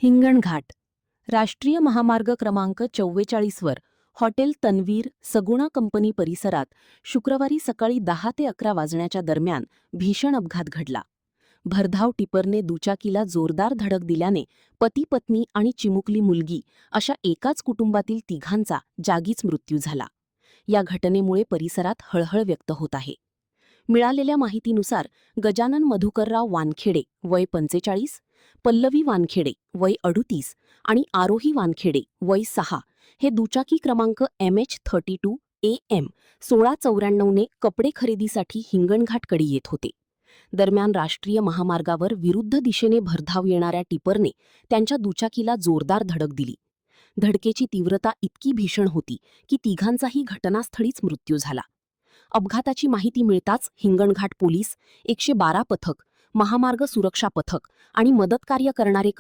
हिंगणघाट राष्ट्रीय महामार्ग क्रमांक 44 वर हॉटेल तन्वीर सगुणा कंपनी परिसरात शुक्रवारी सकाळी 10 ते 11 वाजण्याच्या दरम्यान भीषण अपघात घडला. भरधाव टिपरने दुचाकीला जोरदार धडक दिल्याने पती पत्नी आणि चिमुकली मुलगी अशा एकाच कुटुंबातील तिघांचा जागीच मृत्यू झाला. या घटनेमुळे परिसरात हळहळ व्यक्त होत आहे. मिळालेल्या माहितीनुसार गजानन मधुकरराव वानखेडे वय 45, पल्लवी वानखेडे वय 38 आणि आरोही वानखेडे वय 6 हे दुचाकी क्रमांक MH32 AM 1694 ने कपडे खरेदीसाठी हिंगणघाटकडे येत होते. दरम्यान राष्ट्रीय महामार्गावर विरुद्ध दिशेने भरधाव येणाऱ्या टिपरने त्यांच्या दुचाकीला जोरदार धडक दिली. धडकेची तीव्रता इतकी भीषण होती की तिघांचाही घटनास्थळीच मृत्यू झाला. अपघाताची माहिती मिळताच हिंगणघाट पोलीस, 112 पथक, महामार्ग सुरक्षा पथक आणि मदतकार्य करणारे